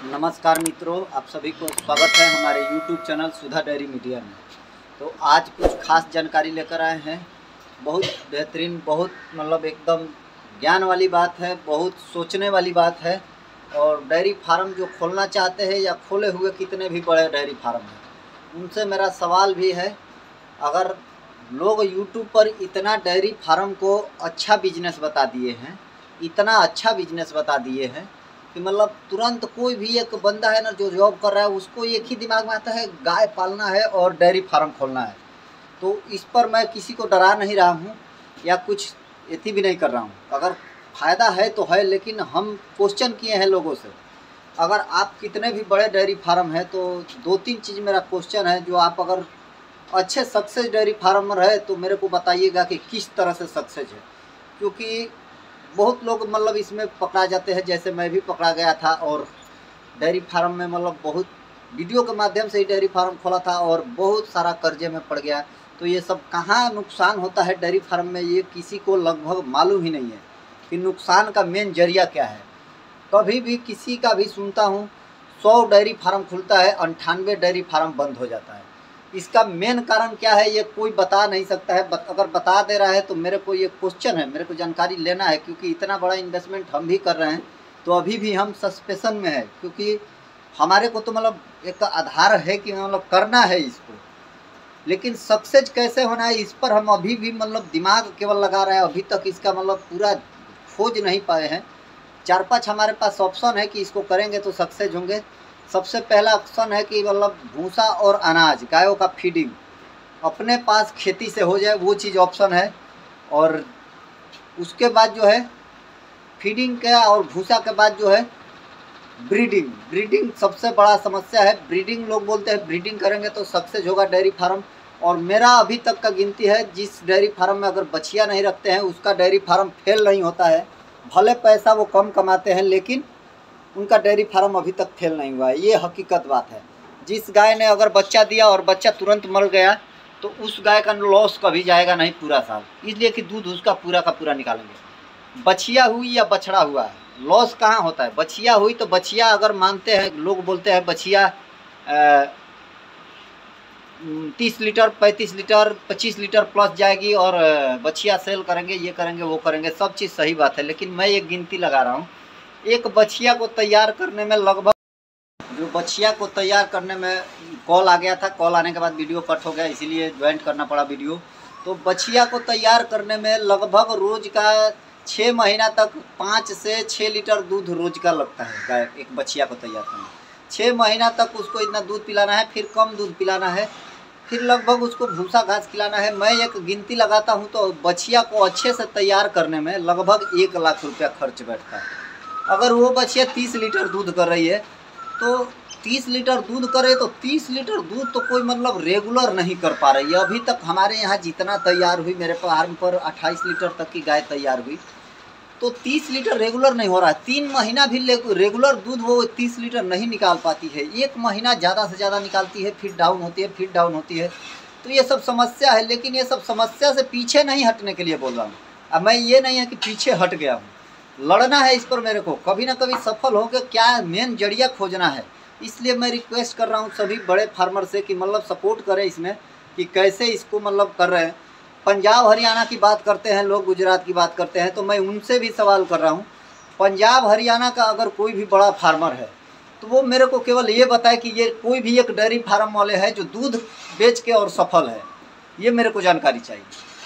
नमस्कार मित्रों, आप सभी को स्वागत है हमारे YouTube चैनल सुधा डेयरी मीडिया में। तो आज कुछ खास जानकारी लेकर आए हैं। बहुत बेहतरीन, बहुत मतलब एकदम ज्ञान वाली बात है, बहुत सोचने वाली बात है। और डेयरी फार्म जो खोलना चाहते हैं या खोले हुए कितने भी बड़े डेयरी फार्म हैं, उनसे मेरा सवाल भी है, अगर लोग YouTube पर इतना डेयरी फार्म को अच्छा बिजनेस बता दिए हैं, इतना अच्छा बिजनेस बता दिए हैं कि मतलब तुरंत कोई भी एक बंदा है ना जो जॉब कर रहा है, उसको एक ही दिमाग में आता है, गाय पालना है और डेयरी फार्म खोलना है। तो इस पर मैं किसी को डरा नहीं रहा हूँ या कुछ एथी भी नहीं कर रहा हूँ। अगर फ़ायदा है तो है, लेकिन हम क्वेश्चन किए हैं लोगों से। अगर आप कितने भी बड़े डेयरी फार्म है तो दो तीन चीज़ मेरा क्वेश्चन है, जो आप अगर अच्छे सक्सेस डेयरी फार्मर है तो मेरे को बताइएगा कि किस तरह से सक्सेस है। क्योंकि बहुत लोग मतलब इसमें पकड़ा जाते हैं, जैसे मैं भी पकड़ा गया था और डेयरी फार्म में मतलब बहुत वीडियो के माध्यम से ही डेयरी फार्म खोला था और बहुत सारा कर्जे में पड़ गया। तो ये सब कहाँ नुकसान होता है डेयरी फार्म में, ये किसी को लगभग मालूम ही नहीं है कि नुकसान का मेन जरिया क्या है। कभी भी किसी का भी सुनता हूँ 100 डेयरी फार्म खुलता है, 98 डेयरी फार्म बंद हो जाता है। इसका मेन कारण क्या है ये कोई बता नहीं सकता है। अगर बता दे रहा है तो मेरे को ये क्वेश्चन है, मेरे को जानकारी लेना है, क्योंकि इतना बड़ा इन्वेस्टमेंट हम भी कर रहे हैं तो अभी भी हम सस्पेंशन में है। क्योंकि हमारे को तो मतलब एक आधार है कि मतलब करना है इसको, लेकिन सक्सेस कैसे होना है इस पर हम अभी भी मतलब दिमाग केवल लगा रहे हैं। अभी तक इसका मतलब पूरा खोज नहीं पाए हैं। 4-5 हमारे पास ऑप्शन है कि इसको करेंगे तो सक्सेस होंगे। सबसे पहला ऑप्शन है कि मतलब भूसा और अनाज, गायों का फीडिंग अपने पास खेती से हो जाए, वो चीज़ ऑप्शन है। और उसके बाद जो है फीडिंग का और भूसा के बाद जो है ब्रीडिंग सबसे बड़ा समस्या है। ब्रीडिंग लोग बोलते हैं ब्रीडिंग करेंगे तो सक्सेस होगा डेयरी फार्म। और मेरा अभी तक का गिनती है, जिस डेयरी फार्म में अगर बछिया नहीं रखते हैं उसका डेयरी फार्म फेल नहीं होता है। भले पैसा वो कम कमाते हैं लेकिन उनका डेयरी फार्म अभी तक फेल नहीं हुआ है, ये हकीकत बात है। जिस गाय ने अगर बच्चा दिया और बच्चा तुरंत मर गया तो उस गाय का लॉस कभी जाएगा नहीं पूरा साल, इसलिए कि दूध उसका पूरा का पूरा निकालेंगे। बछिया हुई या बछड़ा हुआ है, लॉस कहाँ होता है। बछिया हुई तो बछिया अगर मानते हैं, लोग बोलते हैं बछिया 30 लीटर 35 लीटर 25 लीटर प्लस जाएगी और बछिया सेल करेंगे, ये करेंगे वो करेंगे, सब चीज़ सही बात है। लेकिन मैं एक गिनती लगा रहा हूँ, एक बछिया को तैयार करने में लगभग, जो बछिया को तैयार करने में कॉल आ गया था, कॉल आने के बाद वीडियो कट हो गया, इसीलिए ज्वाइंट करना पड़ा वीडियो। तो बछिया को तैयार करने में लगभग रोज़ का 6 महीना तक 5 से 6 लीटर दूध रोज का लगता है। गाय एक बछिया को तैयार करना 6 महीना तक उसको इतना दूध पिलाना है, फिर कम दूध पिलाना है, फिर लगभग उसको भूसा घास खिलाना है। मैं एक गिनती लगाता हूँ तो बछिया को अच्छे से तैयार करने में लगभग 1 लाख रुपया खर्च बैठता है। अगर वो बछिया 30 लीटर दूध कर रही है तो 30 लीटर दूध करे तो 30 लीटर दूध तो कोई मतलब रेगुलर नहीं कर पा रही है। अभी तक हमारे यहाँ जितना तैयार हुई, मेरे फार्म पर 28 लीटर तक की गाय तैयार हुई, तो 30 लीटर रेगुलर नहीं हो रहा है। 3 महीना भी रेगुलर दूध वो 30 लीटर नहीं निकाल पाती है। 1 महीना ज़्यादा से ज़्यादा निकालती है, फिर डाउन होती है, फिर डाउन होती है। तो ये सब समस्या है, लेकिन ये सब समस्या से पीछे नहीं हटने के लिए बोल रहा हूँ। अब मैं ये नहीं है कि पीछे हट गया हूँ, लड़ना है इस पर मेरे को, कभी ना कभी सफल होकर क्या मेन जरिया खोजना है। इसलिए मैं रिक्वेस्ट कर रहा हूँ सभी बड़े फार्मर से कि मतलब सपोर्ट करें इसमें, कि कैसे इसको मतलब कर रहे हैं। पंजाब हरियाणा की बात करते हैं लोग, गुजरात की बात करते हैं, तो मैं उनसे भी सवाल कर रहा हूँ, पंजाब हरियाणा का अगर कोई भी बड़ा फार्मर है तो वो मेरे को केवल ये बताए कि ये कोई भी एक डेयरी फार्म वाले हैं जो दूध बेच के और सफल है, ये मेरे को जानकारी चाहिए,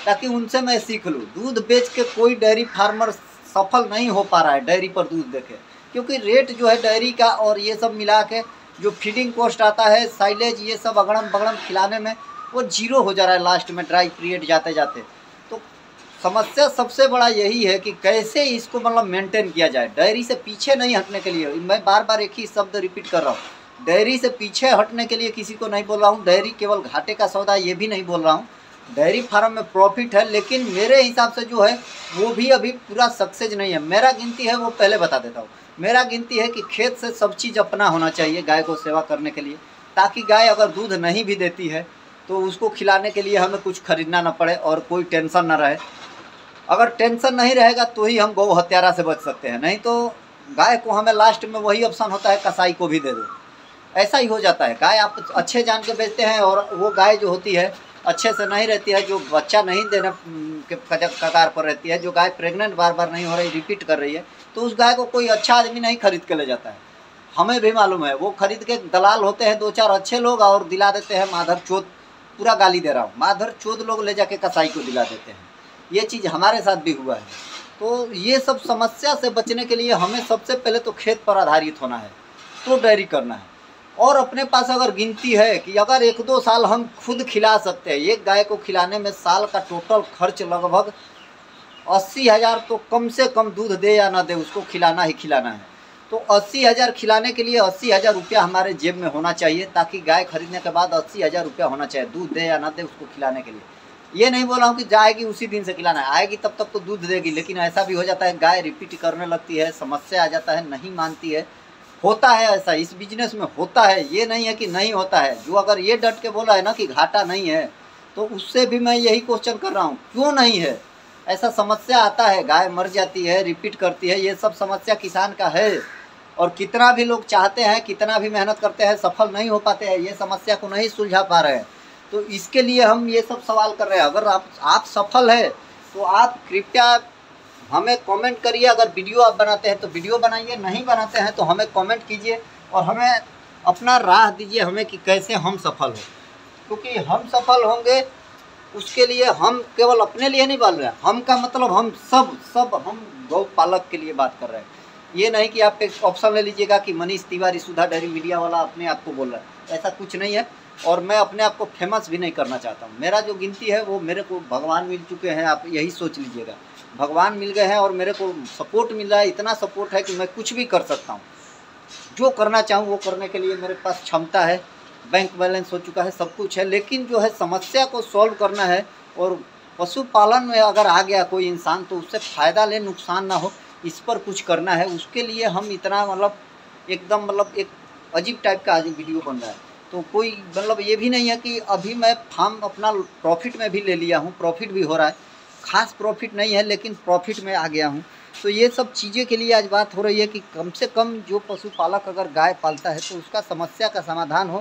ताकि उनसे मैं सीख लूँ। दूध बेच के कोई डेयरी फार्मर सफल नहीं हो पा रहा है डेयरी पर दूध देके, क्योंकि रेट जो है डेयरी का और ये सब मिला के जो फीडिंग कॉस्ट आता है, साइलेज, ये सब अगड़म बगड़म खिलाने में वो जीरो हो जा रहा है लास्ट में, ड्राई पीरियड जाते जाते। तो समस्या सबसे बड़ा यही है कि कैसे इसको मतलब मेंटेन किया जाए। डेयरी से पीछे नहीं हटने के लिए, मैं बार बार एक ही शब्द रिपीट कर रहा हूँ, डेयरी से पीछे हटने के लिए किसी को नहीं बोल रहा हूँ। डेयरी केवल घाटे का सौदा, ये भी नहीं बोल रहा हूँ। डेयरी फार्म में प्रॉफिट है, लेकिन मेरे हिसाब से जो है वो भी अभी पूरा सक्सेस नहीं है। मेरा गिनती है वो पहले बता देता हूँ। मेरा गिनती है कि खेत से सब चीज़ अपना होना चाहिए गाय को सेवा करने के लिए, ताकि गाय अगर दूध नहीं भी देती है तो उसको खिलाने के लिए हमें कुछ खरीदना ना पड़े और कोई टेंशन ना रहे। अगर टेंशन नहीं रहेगा तो ही हम गौ हत्यारा से बच सकते हैं, नहीं तो गाय को हमें लास्ट में वही ऑप्शन होता है कसाई को भी दे दो, ऐसा ही हो जाता है। गाय आप अच्छे जान के बेचते हैं और वो गाय जो होती है अच्छे से नहीं रहती है, जो बच्चा नहीं देने के कगार पर रहती है, जो गाय प्रेग्नेंट बार बार नहीं हो रही, रिपीट कर रही है, तो उस गाय को कोई अच्छा आदमी नहीं खरीद के ले जाता है। हमें भी मालूम है, वो खरीद के दलाल होते हैं 2-4 अच्छे लोग और दिला देते हैं माधर चोद, पूरा गाली दे रहा हूँ, माधर चोद लोग ले जाके कसाई को दिला देते हैं। ये चीज़ हमारे साथ भी हुआ है। तो ये सब समस्या से बचने के लिए हमें सबसे पहले तो खेत पर आधारित होना है, तो डेयरी करना है। और अपने पास अगर गिनती है कि अगर 1-2 साल हम खुद खिला सकते हैं, एक गाय को खिलाने में साल का टोटल खर्च लगभग 80,000, तो कम से कम दूध दे या ना दे उसको खिलाना ही खिलाना है। तो 80,000 खिलाने के लिए 80,000 रुपया हमारे जेब में होना चाहिए, ताकि गाय खरीदने के बाद 80,000 रुपया होना चाहिए, दूध दे या ना दे उसको खिलाने के लिए। ये नहीं बोला हूँ कि जाएगी उसी दिन से खिलाना है, आएगी तब तक तो दूध देगी, लेकिन ऐसा भी हो जाता है गाय रिपीट करने लगती है, समस्या आ जाता है, नहीं मानती है, होता है ऐसा, इस बिजनेस में होता है, ये नहीं है कि नहीं होता है। जो अगर ये डट के बोला है ना कि घाटा नहीं है, तो उससे भी मैं यही क्वेश्चन कर रहा हूँ, क्यों नहीं है? ऐसा समस्या आता है, गाय मर जाती है, रिपीट करती है, ये सब समस्या किसान का है। और कितना भी लोग चाहते हैं, कितना भी मेहनत करते हैं, सफल नहीं हो पाते हैं, ये समस्या को नहीं सुलझा पा रहे हैं। तो इसके लिए हम ये सब सवाल कर रहे हैं। अगर आप सफल है तो आप कृपया हमें कमेंट करिए। अगर वीडियो आप बनाते हैं तो वीडियो बनाइए, नहीं बनाते हैं तो हमें कमेंट कीजिए और हमें अपना राह दीजिए हमें कि कैसे हम सफल हो। क्योंकि हम सफल होंगे उसके लिए हम केवल अपने लिए नहीं बोल रहे हैं, हम का मतलब हम सब हम गौ पालक के लिए बात कर रहे हैं। ये नहीं कि आप एक ऑप्शन ले लीजिएगा कि मनीष तिवारी सुधा डेयरी मीडिया वाला अपने आप को बोल रहा है, ऐसा कुछ नहीं है। और मैं अपने आप को फेमस भी नहीं करना चाहता हूँ। मेरा जो गिनती है वो मेरे को भगवान मिल चुके हैं, आप यही सोच लीजिएगा, भगवान मिल गए हैं और मेरे को सपोर्ट मिल रहा है, इतना सपोर्ट है कि मैं कुछ भी कर सकता हूँ, जो करना चाहूँ वो करने के लिए मेरे पास क्षमता है, बैंक बैलेंस हो चुका है, सब कुछ है। लेकिन जो है समस्या को सॉल्व करना है, और पशुपालन में अगर आ गया कोई इंसान तो उससे फ़ायदा ले, नुकसान ना हो, इस पर कुछ करना है। उसके लिए हम इतना मतलब एकदम मतलब एक अजीब टाइप का आज वीडियो बन रहा है। तो कोई मतलब ये भी नहीं है कि अभी मैं फार्म अपना प्रॉफिट में भी ले लिया हूँ, प्रॉफिट भी हो रहा है, खास प्रॉफिट नहीं है लेकिन प्रॉफिट में आ गया हूँ। तो ये सब चीज़ें के लिए आज बात हो रही है कि कम से कम जो पशुपालक अगर गाय पालता है तो उसका समस्या का समाधान हो।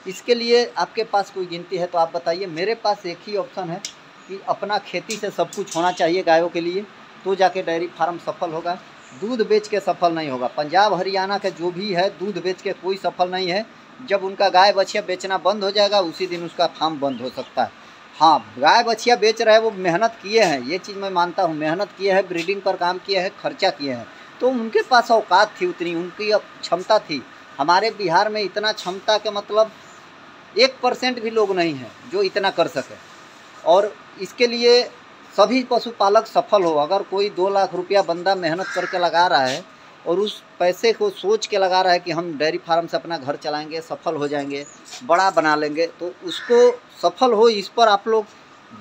इसके लिए आपके पास कोई गिनती है तो आप बताइए। मेरे पास एक ही ऑप्शन है कि अपना खेती से सब कुछ होना चाहिए गायों के लिए, तो जाके डेयरी फार्म सफल होगा। दूध बेच के सफल नहीं होगा। पंजाब हरियाणा का जो भी है दूध बेच के कोई सफल नहीं है। जब उनका गाय बछिया बेचना बंद हो जाएगा उसी दिन उसका फार्म बंद हो सकता है। हाँ, गाय बछिया बेच रहे हैं, वो मेहनत किए हैं, ये चीज़ मैं मानता हूँ, मेहनत किए हैं, ब्रीडिंग पर काम किए हैं, खर्चा किए हैं, तो उनके पास औकात थी, उतनी उनकी क्षमता थी। हमारे बिहार में इतना क्षमता के मतलब 1% भी लोग नहीं हैं जो इतना कर सके। और इसके लिए सभी पशुपालक सफल हो। अगर कोई 2 लाख रुपया बंदा मेहनत करके लगा रहा है और उस पैसे को सोच के लगा रहा है कि हम डेयरी फार्म से अपना घर चलाएंगे, सफल हो जाएंगे, बड़ा बना लेंगे, तो उसको सफल हो। इस पर आप लोग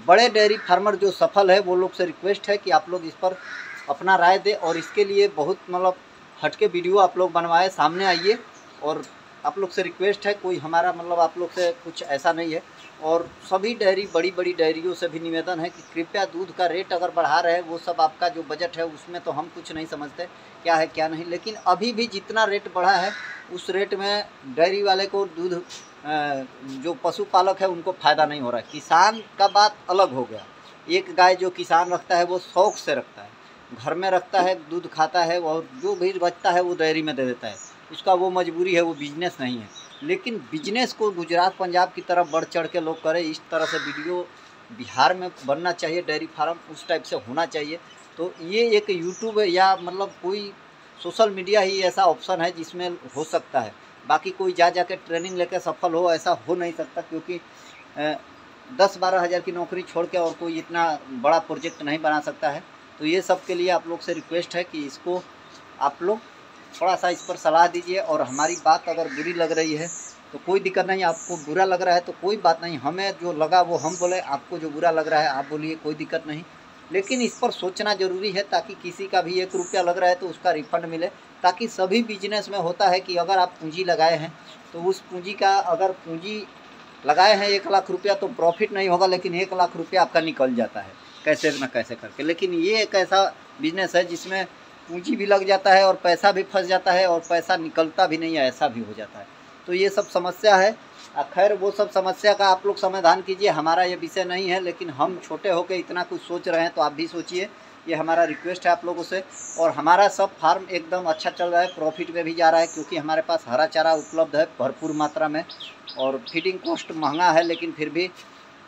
बड़े डेयरी फार्मर जो सफल है वो लोग से रिक्वेस्ट है कि आप लोग इस पर अपना राय दें। और इसके लिए बहुत मतलब हटके वीडियो आप लोग बनवाए, सामने आइए। और आप लोग से रिक्वेस्ट है, कोई हमारा मतलब आप लोग से कुछ ऐसा नहीं है। और सभी डेयरी बड़ी बड़ी डेयरियों से भी निवेदन है कि कृपया दूध का रेट अगर बढ़ा रहे हैं, वो सब आपका जो बजट है उसमें तो हम कुछ नहीं समझते क्या है क्या नहीं, लेकिन अभी भी जितना रेट बढ़ा है उस रेट में डेयरी वाले को दूध जो पशुपालक है उनको फ़ायदा नहीं हो रहा है। किसान का बात अलग हो गया। एक गाय जो किसान रखता है वो शौक़ से रखता है, घर में रखता है, दूध खाता है, और जो भी बचता है वो डेयरी में दे देता है, उसका वो मजबूरी है, वो बिजनेस नहीं है। लेकिन बिजनेस को गुजरात पंजाब की तरफ बढ़ चढ़ के लोग करें, इस तरह से वीडियो बिहार में बनना चाहिए, डेयरी फार्म उस टाइप से होना चाहिए। तो ये एक यूट्यूब या मतलब कोई सोशल मीडिया ही ऐसा ऑप्शन है जिसमें हो सकता है। बाकी कोई जा के ट्रेनिंग लेकर सफल हो, ऐसा हो नहीं सकता, क्योंकि 10-12 हज़ार की नौकरी छोड़ के और कोई इतना बड़ा प्रोजेक्ट नहीं बना सकता है। तो ये सब के लिए आप लोग से रिक्वेस्ट है कि इसको आप लोग थोड़ा सा इस पर सलाह दीजिए। और हमारी बात अगर बुरी लग रही है तो कोई दिक्कत नहीं, आपको बुरा लग रहा है तो कोई बात नहीं, हमें जो लगा वो हम बोले, आपको जो बुरा लग रहा है आप बोलिए, कोई दिक्कत नहीं। लेकिन इस पर सोचना ज़रूरी है, ताकि किसी का भी 1 रुपया लग रहा है तो उसका रिफंड मिले। ताकि सभी बिजनेस में होता है कि अगर आप पूंजी लगाए हैं तो उस पूंजी का, अगर पूंजी लगाए हैं 1 लाख रुपया तो प्रॉफिट नहीं होगा, लेकिन 1 लाख रुपया आपका निकल जाता है कैसे न कैसे करके। लेकिन ये एक ऐसा बिजनेस है जिसमें पूंजी भी लग जाता है और पैसा भी फंस जाता है और पैसा निकलता भी नहीं है, ऐसा भी हो जाता है। तो ये सब समस्या है। खैर वो सब समस्या का आप लोग समाधान कीजिए, हमारा ये विषय नहीं है, लेकिन हम छोटे होकर इतना कुछ सोच रहे हैं तो आप भी सोचिए। ये हमारा रिक्वेस्ट है आप लोगों से। और हमारा सब फार्म एकदम अच्छा चल रहा है, प्रॉफिट में भी जा रहा है, क्योंकि हमारे पास हरा चारा उपलब्ध है भरपूर मात्रा में और फीडिंग कॉस्ट महंगा है, लेकिन फिर भी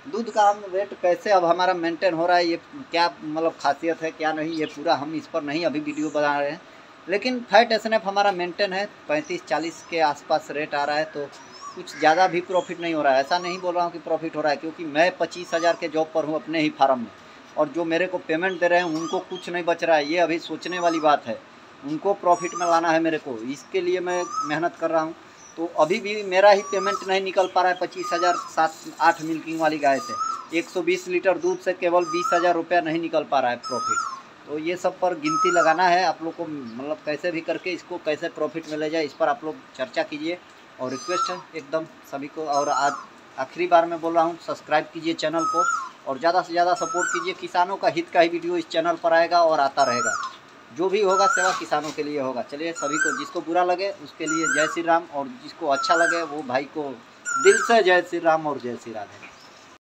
दूध का हम रेट कैसे अब हमारा मेंटेन हो रहा है, ये क्या मतलब खासियत है क्या नहीं, ये पूरा हम इस पर नहीं अभी वीडियो बना रहे हैं। लेकिन फैट एसएनएफ हमारा मेंटेन है, 35-40 के आसपास रेट आ रहा है, तो कुछ ज़्यादा भी प्रॉफिट नहीं हो रहा है। ऐसा नहीं बोल रहा हूँ कि प्रॉफिट हो रहा है, क्योंकि मैं 25,000 के जॉब पर हूँ अपने ही फार्म में, और जो मेरे को पेमेंट दे रहे हैं उनको कुछ नहीं बच रहा है। ये अभी सोचने वाली बात है, उनको प्रॉफिट में लाना है मेरे को, इसके लिए मैं मेहनत कर रहा हूँ। तो अभी भी मेरा ही पेमेंट नहीं निकल पा रहा है 25,000 7-8 मिल्किंग वाली गाय से। 120 लीटर दूध से केवल 20,000 रुपया नहीं निकल पा रहा है प्रॉफिट। तो ये सब पर गिनती लगाना है आप लोग को, मतलब कैसे भी करके इसको कैसे प्रॉफिट में ले जाए, इस पर आप लोग चर्चा कीजिए। और रिक्वेस्ट है एकदम सभी को, और आज आखिरी बार मैं बोल रहा हूँ, सब्सक्राइब कीजिए चैनल को और ज़्यादा से ज़्यादा सपोर्ट कीजिए। किसानों का हित का ही वीडियो इस चैनल पर आएगा और आता रहेगा। जो भी होगा सेवा किसानों के लिए होगा। चलिए सभी को, जिसको बुरा लगे उसके लिए जय श्री राम, और जिसको अच्छा लगे वो भाई को दिल से जय श्री राम और जय श्री राधे।